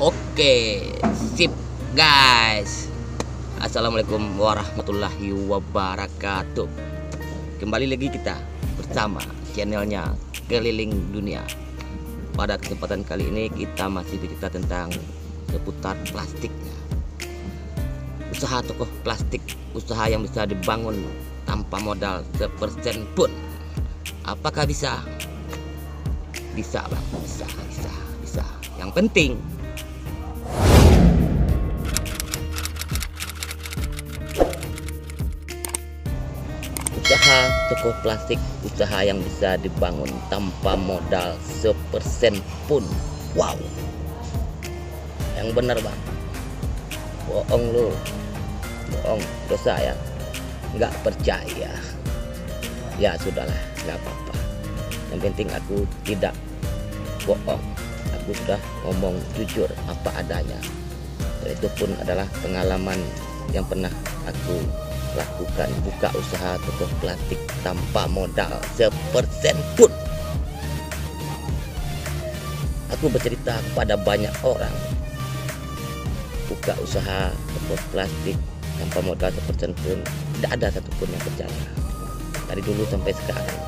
Oke, sip guys. Assalamualaikum warahmatullahi wabarakatuh. Kembali lagi kita bersama channelnya Keliling Dunia. Pada kesempatan kali ini kita masih bercerita tentang seputar plastiknya. Usaha tokoh plastik, usaha yang bisa dibangun tanpa modal sepersen pun. Apakah bisa? Bisa bang, bisa. Yang penting usaha toko plastik, usaha yang bisa dibangun tanpa modal sepersen pun. Wow, yang benar bang. Bohong lu, bohong, dosa ya. Nggak percaya, ya sudahlah, nggak apa-apa. Yang penting aku tidak bohong, aku sudah ngomong jujur apa adanya. Itu pun adalah pengalaman yang pernah aku lakukan, buka usaha toko plastik tanpa modal sepersen pun. Aku bercerita kepada banyak orang, buka usaha toko plastik tanpa modal sepersen pun, tidak ada satupun yang percaya. Dari dulu sampai sekarang,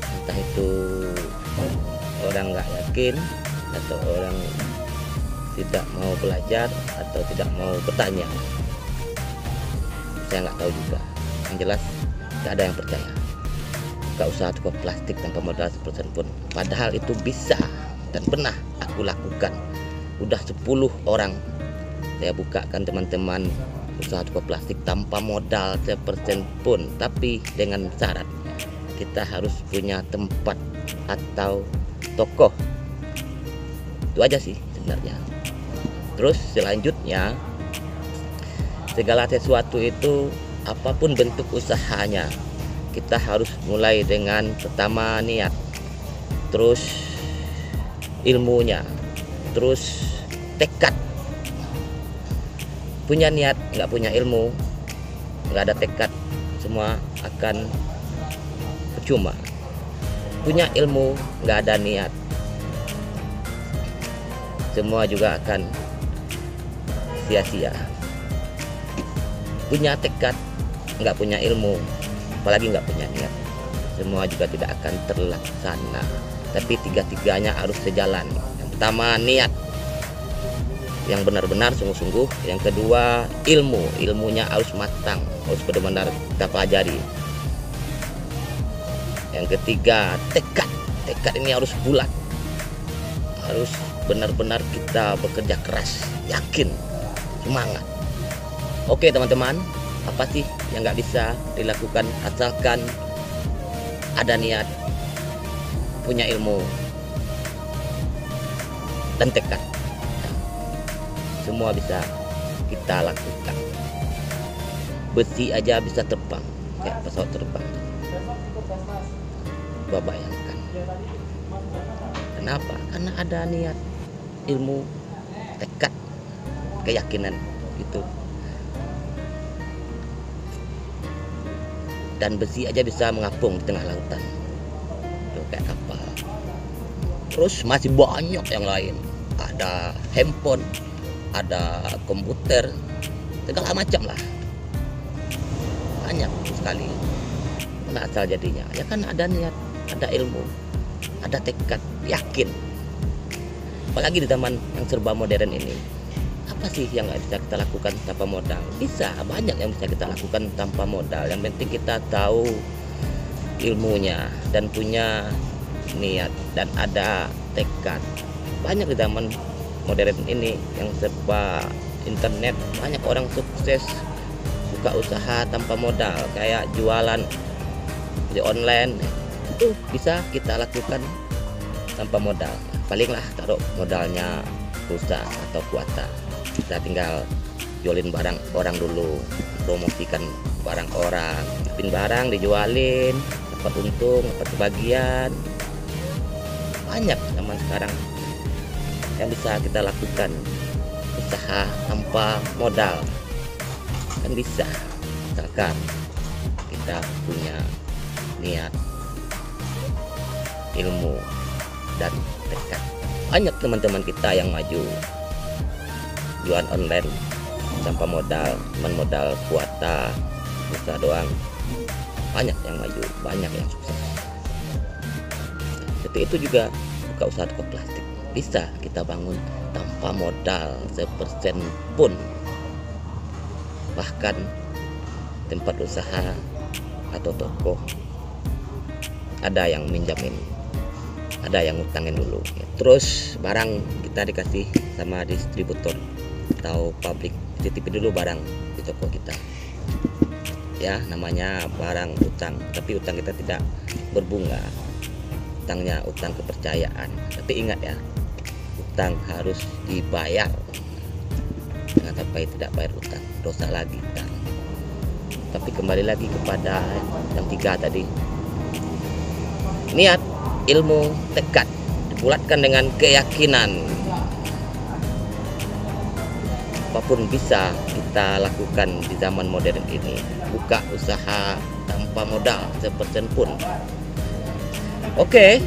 entah itu orang nggak yakin atau orang tidak mau belajar atau tidak mau bertanya, saya nggak tahu juga. Yang jelas nggak ada yang percaya buka usaha toko plastik tanpa modal sepersen pun. Padahal itu bisa dan pernah aku lakukan. Udah 10 orang saya bukakan teman-teman usaha toko plastik tanpa modal sepersen pun, tapi dengan syarat kita harus punya tempat atau toko. Itu aja sih sebenarnya. Terus selanjutnya, segala sesuatu itu apapun bentuk usahanya, kita harus mulai dengan pertama niat, terus ilmunya, terus tekad. Punya niat nggak punya ilmu, nggak ada tekad, semua akan percuma. Punya ilmu nggak ada niat, semua juga akan sia-sia. Punya tekad nggak punya ilmu, apalagi nggak punya niat, semua juga tidak akan terlaksana. Tapi tiga-tiganya harus sejalan. Yang pertama niat yang benar-benar sungguh-sungguh. Yang kedua ilmunya harus matang, harus benar-benar kita pelajari. Yang ketiga tekad ini harus bulat, harus benar-benar kita bekerja keras, yakin, semangat. Oke teman-teman, apa sih yang nggak bisa dilakukan asalkan ada niat, punya ilmu, dan tekad. Semua bisa kita lakukan. Besi aja bisa terbang kayak pesawat terbang. Coba bayangkan. Kenapa? Karena ada niat, ilmu, tekad, keyakinan gitu. Dan besi aja bisa mengapung di tengah lautan, itu kayak kapal. Terus masih banyak yang lain. Ada handphone, ada komputer, segala macam lah. Banyak sekali. Mana asal jadinya? Ya kan ada niat, ada ilmu, ada tekad, yakin. Apalagi di zaman yang serba modern ini, apa sih yang bisa kita lakukan tanpa modal? Bisa, banyak yang bisa kita lakukan tanpa modal. Yang penting kita tahu ilmunya dan punya niat dan ada tekad. Banyak di zaman modern ini yang serba internet, banyak orang sukses buka usaha tanpa modal, kayak jualan di online. Itu bisa kita lakukan tanpa modal. Palinglah taruh modalnya pulsa atau kuota. Kita tinggal jualin barang orang dulu, promosikan barang orang, bikin barang dijualin, dapat untung, dapat kebagian. Banyak zaman sekarang yang bisa kita lakukan usaha tanpa modal. Kan bisa, misalkan kita punya niat, ilmu, dan tekad. Banyak teman-teman kita yang maju jualan online tanpa modal, cuman modal kuota usaha doang. Banyak yang maju, banyak yang sukses. Seperti itu juga buka usaha toko plastik bisa kita bangun tanpa modal sepersen pun. Bahkan tempat usaha atau toko ada yang minjamin, ada yang ngutangin dulu. Terus barang kita dikasih sama distributor atau pabrik, titipin dulu barang di toko kita. Ya, namanya barang utang, tapi utang kita tidak berbunga. Utangnya utang kepercayaan. Tapi ingat ya, utang harus dibayar. Jangan sampai tidak bayar utang, dosa lagi kita. Tapi kembali lagi kepada yang 3 tadi. Niat, ilmu, tekad dibulatkan dengan keyakinan. Apapun bisa kita lakukan di zaman modern ini. Buka usaha tanpa modal sepersen pun. Oke,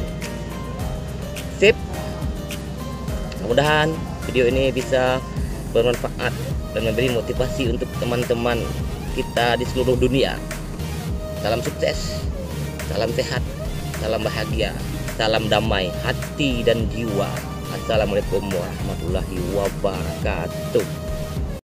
sip. Mudah-mudahan video ini bisa bermanfaat dan memberi motivasi untuk teman-teman kita di seluruh dunia. Salam sukses, salam sehat, salam bahagia, salam damai hati dan jiwa. Assalamualaikum warahmatullahi wabarakatuh.